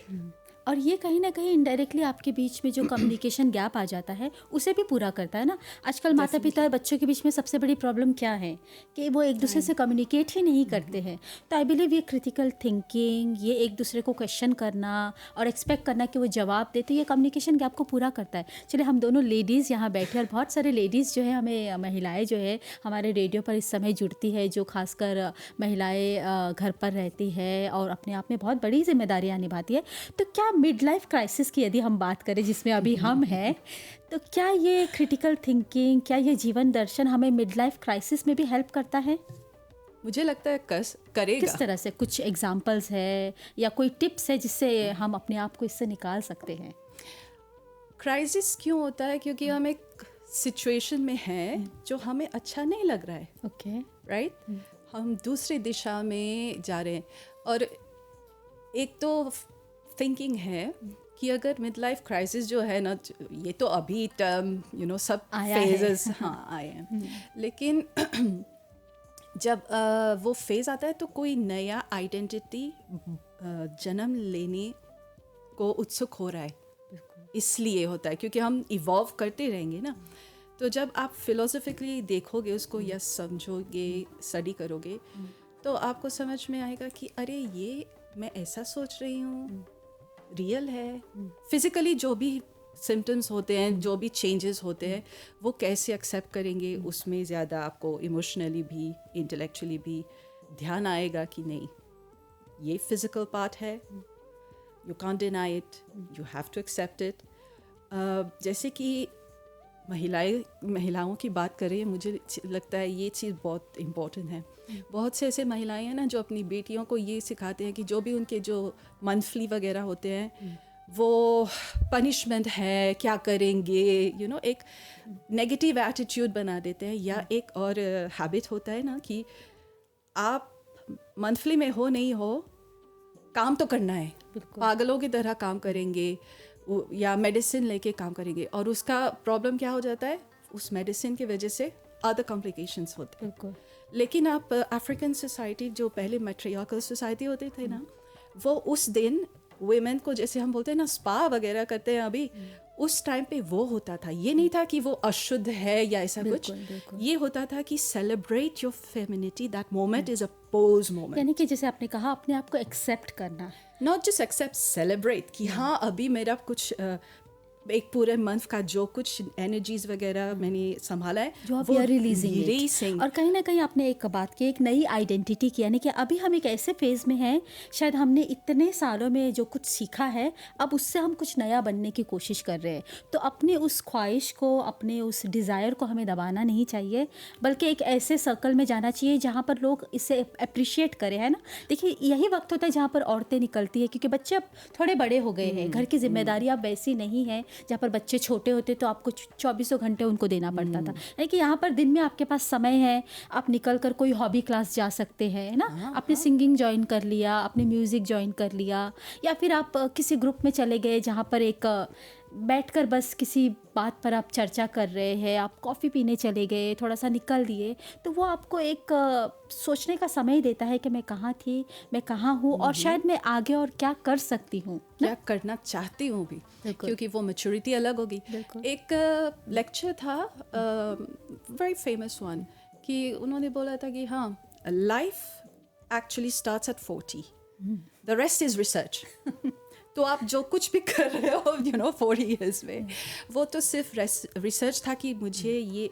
और ये कहीं ना कहीं इनडायरेक्टली आपके बीच में जो कम्युनिकेशन गैप आ जाता है उसे भी पूरा करता है ना। आजकल माता पिता और बच्चों के बीच में सबसे बड़ी प्रॉब्लम क्या है कि वो एक दूसरे से कम्युनिकेट ही नहीं करते हैं। तो आई बिलीव ये क्रिटिकल थिंकिंग, ये एक दूसरे को क्वेश्चन करना और एक्सपेक्ट करना कि वो जवाब दे, तो ये कम्युनिकेशन गैप को पूरा करता है। चलिए हम दोनों लेडीज़ यहाँ बैठे, और बहुत सारे लेडीज़ जो है, हमें महिलाएँ जो है हमारे रेडियो पर इस समय जुड़ती है, जो खासकर महिलाएँ घर पर रहती है और अपने आप में बहुत बड़ी जिम्मेदारियाँ निभाती है। तो क्या मिड लाइफ क्राइसिस की यदि हम बात करें जिसमें अभी हम हैं, तो क्या ये क्रिटिकल थिंकिंग, क्या ये जीवन दर्शन हमें मिड लाइफ क्राइसिस में भी हेल्प करता है? मुझे लगता है करेगा। किस तरह से, कुछ एग्जांपल्स है या कोई टिप्स है जिससे हम अपने आप को इससे निकाल सकते हैं? क्राइसिस क्यों होता है? क्योंकि हम एक सिचुएशन में हैं जो हमें अच्छा नहीं लग रहा है, ओके, राइट। हम दूसरी दिशा में जा रहे हैं, और एक तो थिंकिंग है कि अगर मिड लाइफ क्राइसिस जो है ना, ये तो अभी टर्म सब फेजेस आए हैं, लेकिन जब वो फेज आता है तो कोई नया आइडेंटिटी जन्म लेने को उत्सुक हो रहा है, इसलिए होता है क्योंकि हम इवॉल्व करते रहेंगे ना। तो जब आप फिलोसफिकली देखोगे उसको या समझोगे, स्टडी करोगे, तो आपको समझ में आएगा कि अरे ये मैं ऐसा सोच रही हूँ, रियल है। फिजिकली जो भी सिम्टम्स होते हैं, जो भी चेंजेस होते हैं, वो कैसे एक्सेप्ट करेंगे, उसमें ज़्यादा आपको इमोशनली भी इंटेलेक्चुअली भी ध्यान आएगा कि नहीं ये फिजिकल पार्ट है, you can't deny it, you have to accept it. जैसे कि महिलाओं की बात करें, मुझे लगता है ये चीज़ बहुत इम्पोर्टेंट है। बहुत से ऐसे महिलाएं हैं ना जो अपनी बेटियों को ये सिखाते हैं कि जो भी उनके जो मंथली वगैरह होते हैं वो पनिशमेंट है, क्या करेंगे, एक नेगेटिव एटीट्यूड बना देते हैं। या एक और हैबिट होता है ना कि आप मंथली में हो नहीं हो, काम तो करना है, पागलों की तरह काम करेंगे या मेडिसिन लेके काम करेंगे, और उसका प्रॉब्लम क्या हो जाता है, उस मेडिसिन की वजह से अदर कॉम्प्लिकेशंस होते हैं। लेकिन आप अफ्रीकन सोसाइटी, जो पहले मैट्रियार्कल सोसाइटी होते थे ना, वो उस दिन वुमेन को, जैसे हम बोलते हैं ना स्पा वगैरह करते हैं अभी, उस टाइम पे वो होता था। ये नहीं था कि वो अशुद्ध है या ऐसा कुछ, ये होता था कि celebrate your femininity, that moment is a pose moment. यानी कि जैसे आपने कहा, अपने आप को एक्सेप्ट करना, नॉट जस्ट एक्सेप्ट, सेलिब्रेट कि हाँ अभी मेरा कुछ एक पूरे मंथ का जो कुछ एनर्जीज वगैरह मैंने संभाला है, जो आप रिलीजिंग। और कहीं ना कहीं आपने एक बात की, एक नई आइडेंटिटी की, यानी कि अभी हम एक ऐसे फेज में हैं, शायद हमने इतने सालों में जो कुछ सीखा है, अब उससे हम कुछ नया बनने की कोशिश कर रहे हैं। तो अपने उस ख्वाहिश को, अपने उस डिज़ायर को हमें दबाना नहीं चाहिए, बल्कि एक ऐसे सर्कल में जाना चाहिए जहाँ पर लोग इसे अप्रिशिएट करें, है ना। देखिए यही वक्त होता है जहाँ पर औरतें निकलती है, क्योंकि बच्चे अब थोड़े बड़े हो गए हैं, घर की जिम्मेदारी अब वैसी नहीं है जहाँ पर बच्चे छोटे होते तो आपको 24 घंटे उनको देना पड़ता था। यानी कि यहाँ पर दिन में आपके पास समय है, आप निकल कर कोई हॉबी क्लास जा सकते हैं, है ना। आपने सिंगिंग ज्वाइन कर लिया, आपने म्यूज़िक ज्वाइन कर लिया, या फिर आप किसी ग्रुप में चले गए जहाँ पर एक बैठकर बस किसी बात पर आप चर्चा कर रहे हैं, आप कॉफ़ी पीने चले गए, थोड़ा सा निकल दिए, तो वो आपको एक सोचने का समय देता है कि मैं कहाँ थी, मैं कहाँ हूँ और शायद मैं आगे और क्या कर सकती हूँ, क्या करना चाहती हूँ भी, क्योंकि वो मैच्योरिटी अलग होगी। एक लेक्चर था वेरी फेमस वन, कि उन्होंने बोला था कि हाँ, life actually starts at 40, the rest is research. तो आप जो कुछ भी कर रहे हो 40 इयर्स में, वो तो सिर्फ रिसर्च था कि मुझे ये ये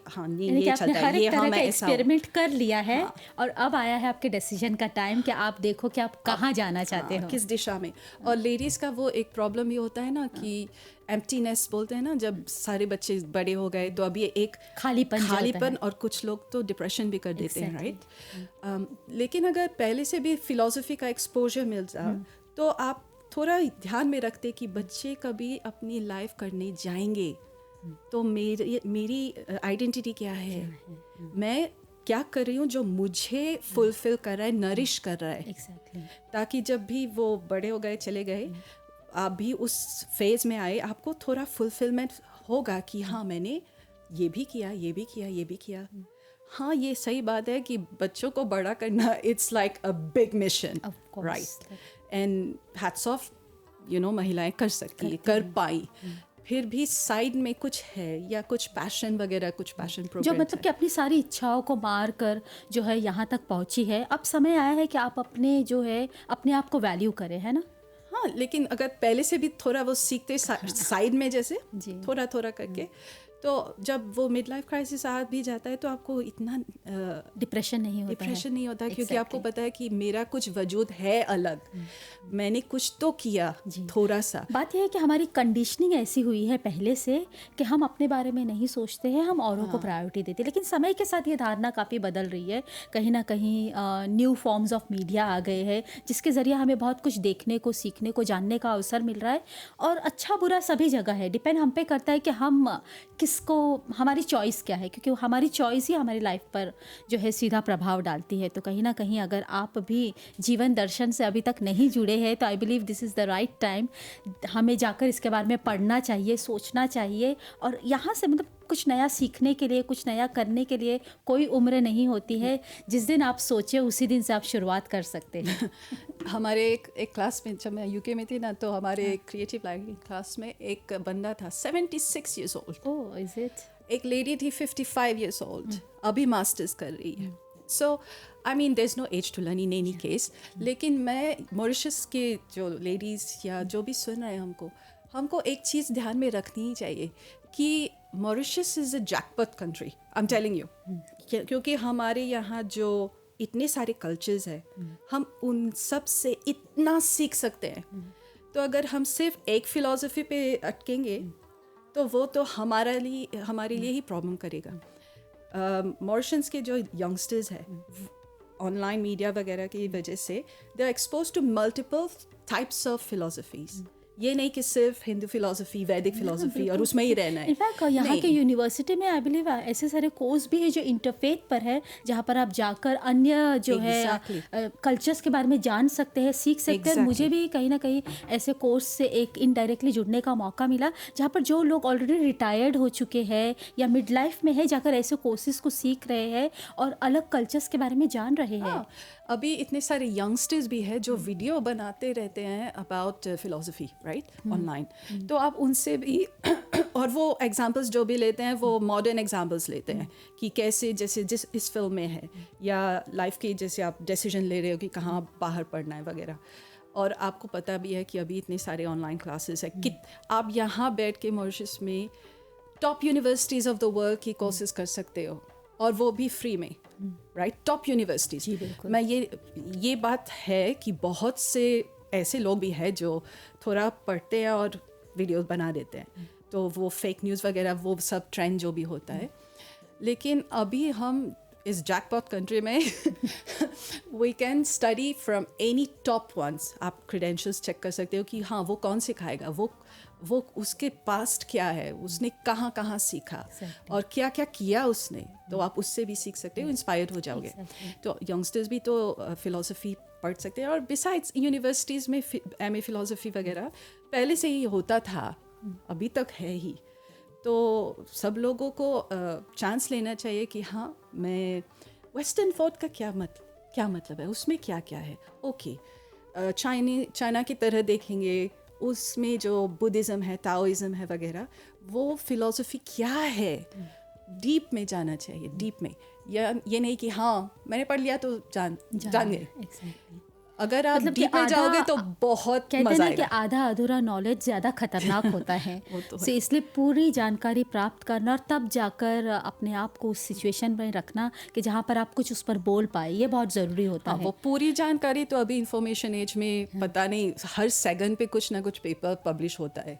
चलता है, ये हर एक ऐसा एक्सपेरिमेंट कर लिया है और अब आया है आपके डिसीजन का टाइम कि आप देखो कि आप कहाँ जाना चाहते हो, किस दिशा में। और लेडीज़ का वो एक प्रॉब्लम ये होता है ना कि एम्प्टीनेस बोलते हैं ना, जब सारे बच्चे बड़े हो गए तो अब ये एक खालीपन और कुछ लोग तो डिप्रेशन भी कर देते हैं, राइट। लेकिन अगर पहले से भी फिलॉसफी का एक्सपोजर मिलता तो आप थोड़ा ध्यान में रखते कि बच्चे कभी अपनी लाइफ करने जाएंगे तो मेरी आइडेंटिटी क्या है, मैं क्या कर रही हूँ जो मुझे फुलफिल कर रहा है, नरिश कर रहा है, ताकि जब भी वो बड़े हो गए, चले गए, आप भी उस फेज में आए, आपको थोड़ा फुलफिलमेंट होगा कि हाँ, मैंने ये भी किया, ये भी किया, ये भी किया। हाँ, ये सही बात है कि बच्चों को बड़ा करना it's like a big mission, right. And hats off महिलाएं कर सकती, कर पाई। फिर भी साइड में कुछ है या कुछ पैशन वगैरह, कुछ पैशन प्रोग्राम जो मतलब कि अपनी सारी इच्छाओं को मार कर जो है यहाँ तक पहुँची है। अब समय आया है कि आप अपने आप को वैल्यू करें, है ना। हाँ, लेकिन अगर पहले से भी थोड़ा वो सीखते साइड में, जैसे थोड़ा थोड़ा करके, तो जब वो मिड लाइफ क्राइसिस आ भी जाता है तो आपको इतना डिप्रेशन नहीं होता क्योंकि आपको पता है कि मेरा कुछ वजूद है अलग, मैंने कुछ तो किया थोड़ा सा। बात यह है कि हमारी कंडीशनिंग ऐसी हुई है पहले से कि हम अपने बारे में नहीं सोचते हैं, हम औरों को प्रायोरिटी देते हैं। लेकिन समय के साथ ये धारणा काफ़ी बदल रही है। कहीं ना कहीं न्यू फॉर्म्स ऑफ मीडिया आ गए हैं जिसके ज़रिए हमें बहुत कुछ देखने को, सीखने को, जानने का अवसर मिल रहा है। और अच्छा बुरा सभी जगह है, डिपेंड हम पे करता है कि हम किसको, हमारी चॉइस क्या है, क्योंकि हमारी चॉइस ही हमारी लाइफ पर जो है सीधा प्रभाव डालती है। तो कहीं ना कहीं अगर आप भी जीवन दर्शन से अभी तक नहीं जुड़े हैं तो I believe this is the right time. हमें जाकर इसके बारे में पढ़ना चाहिए, सोचना चाहिए और यहाँ से मतलब कुछ नया सीखने के लिए, कुछ नया करने के लिए कोई उम्र नहीं होती है। जिस दिन आप सोचे उसी दिन से आप शुरुआत कर सकते हैं। हमारे एक क्लास में, जब मैं यूके में थी ना, तो हमारे क्रिएटिव राइटिंग क्लास में एक बंदा था 76 years old। Oh, is it? एक लेडी थी 55 years old, अभी मास्टर्स कर रही है। So I mean there is no age to learn in any case. लेकिन मैं मॉरिशस के जो लेडीज़ या जो भी सुन रहे हैं, हमको एक चीज़ ध्यान में रखनी ही चाहिए कि Mauritius is a jackpot country, I am telling you. क्योंकि हमारे यहाँ जो इतने सारे कल्चर्स हैं, हम उन सब से इतना सीख सकते हैं। तो अगर हम सिर्फ एक फ़िलॉसफी पे अटकेंगे तो वो तो हमारे लिए ही प्रॉब्लम करेगा। मॉरिशस के जो यंगस्टर्स हैं, ऑनलाइन मीडिया वगैरह की वजह से they are expose to multiple types of philosophies. ये नहीं कि सिर्फ हिंदू फिलोसफी, वैदिक फिलोसफी और उसमें ही रहना है। इनफैक्ट यहाँ के यूनिवर्सिटी में आई बिलीव ऐसे सारे कोर्स भी है जो इंटरफेथ पर है, जहाँ पर आप जाकर अन्य जो है कल्चर्स के बारे में जान सकते हैं, सीख सकते हैं। मुझे भी कहीं ना कहीं ऐसे कोर्स से एक इनडायरेक्टली जुड़ने का मौका मिला, जहाँ पर जो लोग ऑलरेडी रिटायर्ड हो चुके हैं या मिड लाइफ में है, जाकर ऐसे कोर्सेज को सीख रहे हैं और अलग कल्चर्स के बारे में जान रहे हैं। अभी इतने सारे यंगस्टर्स भी हैं जो वीडियो बनाते रहते हैं अबाउट फिलोसफी, राइट, ऑनलाइन। तो आप उनसे भी और वो एग्जांपल्स जो भी लेते हैं वो मॉडर्न एग्जांपल्स लेते हैं कि कैसे, जैसे जिस इस फिल्म में है, या लाइफ के जैसे आप डिसीजन ले रहे हो कि कहाँ बाहर पढ़ना है वगैरह। और आपको पता भी है कि अभी इतने सारे ऑनलाइन क्लासेस है कि आप यहाँ बैठ के मॉरिशस में top universities of the world की कोर्सेज कर सकते हो, और वो भी फ्री में, राइट, टॉप यूनिवर्सिटीज़। मैं ये बात है कि बहुत से ऐसे लोग भी हैं जो थोड़ा पढ़ते हैं और वीडियोस बना देते हैं, तो वो फेक न्यूज़ वगैरह, वो सब ट्रेंड जो भी होता है। लेकिन अभी हम इस जैकपॉट कंट्री में we can study from any top ones. आप क्रेडेंशियल्स चेक कर सकते हो कि हाँ, वो कौन सिखाएगा, वो उसके पास्ट क्या है, उसने कहाँ कहाँ सीखा और क्या क्या किया उसने, तो आप उससे भी सीख सकते हो, इंस्पायर्ड हो जाओगे। तो यंगस्टर्स भी तो फिलोसफी पढ़ सकते हैं। और बिसाइड्स यूनिवर्सिटीज़ में MA फिलोसफी वगैरह पहले से ही होता था, अभी तक है ही। तो सब लोगों को चांस लेना चाहिए कि हाँ, मैं वेस्टर्न थॉट का क्या मतलब है, उसमें क्या क्या है। ओके, चाइना की तरह देखेंगे, उसमें जो बुद्धिज़्म है, ताओइज़्म है वगैरह, वो फिलॉसफी क्या है, डीप में जाना चाहिए, डीप में। या ये नहीं कि हाँ मैंने पढ़ लिया तो जान गए। Exactly. अगर आप मतलब कि डीप में जाओगे तो बहुत कहते मजा हैं ना कि आएगा। आधा अधूरा नॉलेज ज़्यादा खतरनाक होता है। वो तो है। सो इसलिए पूरी जानकारी प्राप्त करना और तब जाकर अपने आप को उस सिचुएशन में रखना कि जहाँ पर आप कुछ उस पर बोल पाए, ये बहुत ज़रूरी होता हाँ, है। वो पूरी जानकारी तो अभी इंफॉर्मेशन एज में पता नहीं, हर सेकंड पे कुछ ना कुछ पेपर पब्लिश होता है।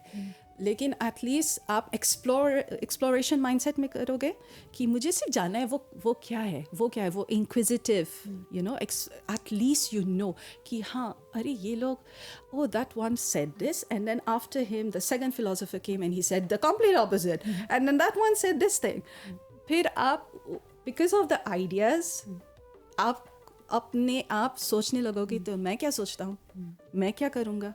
लेकिन एटलीस्ट आप एक्सप्लोरेशन माइंडसेट में करोगे कि मुझे सिर्फ जानना है वो क्या है, वो inquisitive, you know, at least you know कि हाँ, अरे ये लोग, oh that one said this and then after him the second philosopher came and he said the complete opposite and then that one said this thing. फिर आप because of the ideas आप अपने आप सोचने लगोगे तो मैं क्या सोचता हूँ, मैं क्या करूँगा,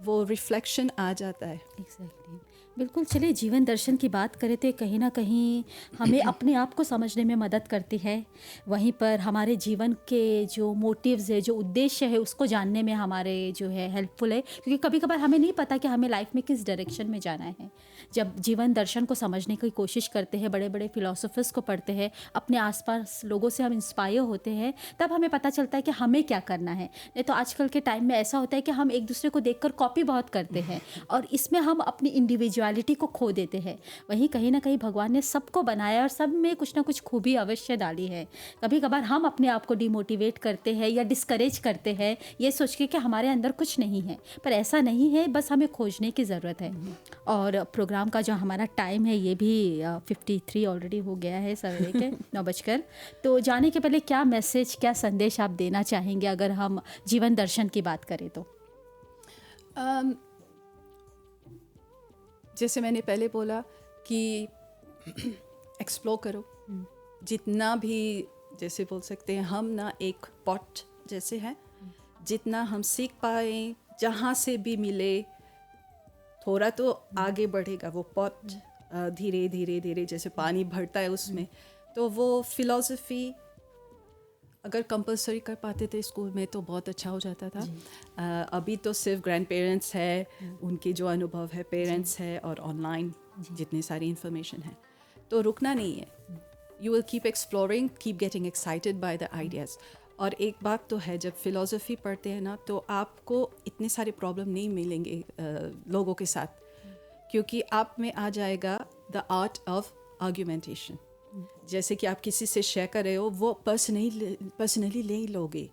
वो रिफ्लेक्शन आ जाता है। एग्जैक्टली, बिल्कुल। चलिए, जीवन दर्शन की बात करें तो कहीं ना कहीं हमें अपने आप को समझने में मदद करती है। वहीं पर हमारे जीवन के जो मोटिव्स है, जो उद्देश्य है, उसको जानने में हमारे जो है हेल्पफुल है, क्योंकि कभी कभार हमें नहीं पता कि हमें लाइफ में किस डायरेक्शन में जाना है। जब जीवन दर्शन को समझने की कोशिश करते हैं, बड़े बड़े फिलोसोफर्स को पढ़ते हैं, अपने आसपास लोगों से हम इंस्पायर होते हैं, तब हमें पता चलता है कि हमें क्या करना है। नहीं तो आजकल के टाइम में ऐसा होता है कि हम एक दूसरे को देखकर कॉपी बहुत करते हैं और इसमें हम अपनी इंडिविजुअलिटी को खो देते हैं। वहीं कहीं ना कहीं भगवान ने सबको बनाया और सब में कुछ ना कुछ खूबी अवश्य डाली है। कभी कभार हम अपने आप को डिमोटिवेट करते हैं या डिस्करेज करते हैं, ये सोच के कि हमारे अंदर कुछ नहीं है, पर ऐसा नहीं है, बस हमें खोजने की ज़रूरत है। और प्रोग्राम का जो हमारा टाइम है ये भी 53 ऑलरेडी हो गया है, सवेरे के 9 बजकर। तो जाने के पहले क्या मैसेज, क्या संदेश आप देना चाहेंगे अगर हम जीवन दर्शन की बात करें तो? जैसे मैंने पहले बोला कि एक्सप्लोर करो जितना भी, जैसे बोल सकते हैं हम ना एक पॉट जैसे है, जितना हम सीख पाए, जहाँ से भी मिले थोड़ा तो आगे बढ़ेगा वो पॉट। धीरे धीरे धीरे जैसे पानी भरता है उसमें, तो वो फिलॉसफी अगर कंपलसरी कर पाते थे स्कूल में तो बहुत अच्छा हो जाता था। अभी तो सिर्फ ग्रैंड पेरेंट्स है, उनके जो अनुभव है, पेरेंट्स है, और ऑनलाइन जितनी सारी इन्फॉर्मेशन है, तो रुकना नहीं है। You will keep exploring, keep getting excited by the ideas. और एक बात तो है, जब फिलॉसफी पढ़ते हैं ना तो आपको इतने सारे प्रॉब्लम नहीं मिलेंगे लोगों के साथ, क्योंकि आप में आ जाएगा द आर्ट ऑफ आर्ग्यूमेंटेशन। जैसे कि आप किसी से शेयर कर रहे हो, वो पर्सनली ले लोगे,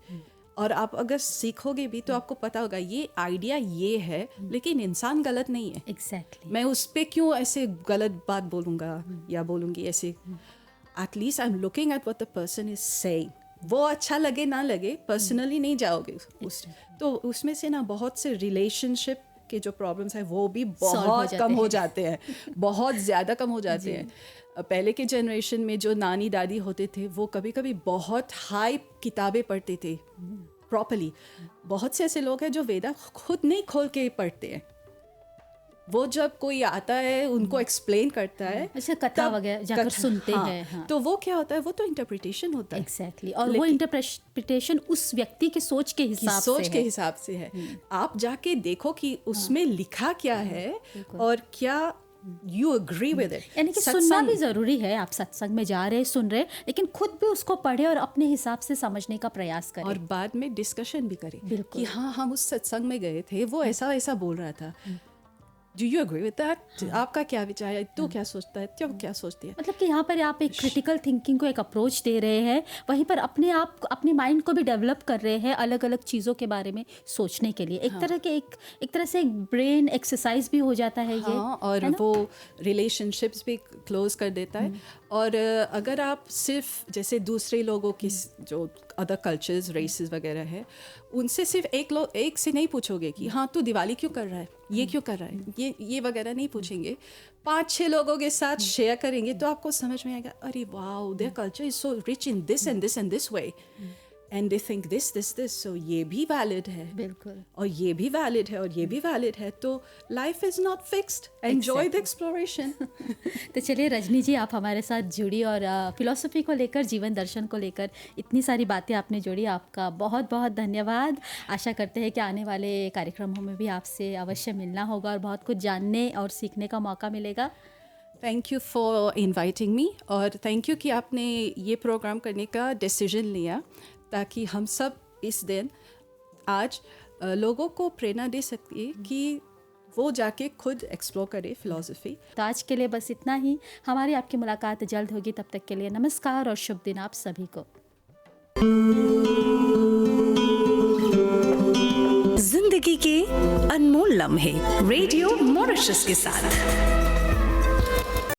और आप अगर सीखोगे भी तो आपको पता होगा ये आइडिया ये है, लेकिन इंसान गलत नहीं है। एग्जैक्टली। मैं उस पर क्यों ऐसे गलत बात बोलूँगा या बोलूँगी ऐसे। At least I am looking at what the person is saying. वो अच्छा लगे ना लगे, पर्सनली नहीं जाओगे उस। तो उसमें से ना बहुत से रिलेशनशिप के जो प्रॉब्लम्स हैं वो भी बहुत कम हो जाते हैं, बहुत ज़्यादा कम हो जाते हैं। पहले के जनरेशन में जो नानी दादी होते थे वो कभी कभी बहुत हाई किताबें पढ़ते थे प्रॉपरली। बहुत से ऐसे लोग हैं जो वेदा खुद नहीं खोल के पढ़ते हैं, वो जब कोई आता है उनको एक्सप्लेन करता है, अच्छा, कथा वगैरह जाकर सुनते हैं। हाँ। तो वो क्या होता है, वो तो इंटरप्रिटेशन होता है। एग्जैक्टली, और वो इंटरप्रिटेशन उस व्यक्ति के सोच के हिसाब से है। आप जाके देखो कि उसमें लिखा क्या है और क्या यू अग्री विद इट। यानी कि सुनना भी जरूरी है। आप सत्संग में जा रहे, सुन रहे, लेकिन खुद भी उसको पढ़े और अपने हिसाब से समझने का प्रयास करें, और बाद में डिस्कशन भी करें बिल्कुल। कि हाँ, हम उस सत्संग में गए थे, वो ऐसा ऐसा बोल रहा था, do you agree with that? आपका क्या विचार है, तू क्या सोचता है, तू क्या सोचती है? मतलब कि यहाँ पर आप एक क्रिटिकल थिंकिंग को एक अप्रोच दे रहे हैं, वहीं पर अपने आप अपनी माइंड को भी डेवलप कर रहे हैं अलग अलग चीज़ों के बारे में सोचने के लिए। एक तरह से एक ब्रेन एक्सरसाइज भी हो जाता है ये। हाँ, और वो रिलेशनशिप्स भी क्लोज कर देता है। और अगर आप सिर्फ जैसे दूसरे लोगों की जो अदर कल्चर्स, रेसेस वगैरह है, उनसे सिर्फ एक से नहीं पूछोगे कि हाँ तू दिवाली क्यों कर रहा है, ये क्यों कर रहा है, ये वगैरह नहीं पूछेंगे। 5-6 लोगों के साथ शेयर करेंगे तो आपको समझ में आएगा, अरे wow, their culture is so rich in this and this and this way. And they think this this this, so ये भी वैलिड है बिल्कुल। और ये भी वैलिड है और ये भी वैलिड है, तो life is not fixed, enjoy the exploration. तो चलिए रजनी जी, आप हमारे साथ जुड़ी और फिलॉसफी को लेकर, जीवन दर्शन को लेकर इतनी सारी बातें आपने जोड़ी, आपका बहुत बहुत धन्यवाद। आशा करते हैं कि आने वाले कार्यक्रमों में भी आपसे अवश्य मिलना होगा और बहुत कुछ जानने और सीखने का मौका मिलेगा। Thank you for inviting me, और थैंक यू कि आपने ये प्रोग्राम करने का डिसीजन लिया, ताकि हम सब इस दिन आज लोगों को प्रेरणा दे सके कि वो जाके खुद एक्सप्लोर करे फिलॉसफी। तो आज के लिए बस इतना ही। हमारी आपकी मुलाकात जल्द होगी, तब तक के लिए नमस्कार और शुभ दिन आप सभी को। जिंदगी के अनमोल लम्हे रेडियो मॉरिशस के साथ।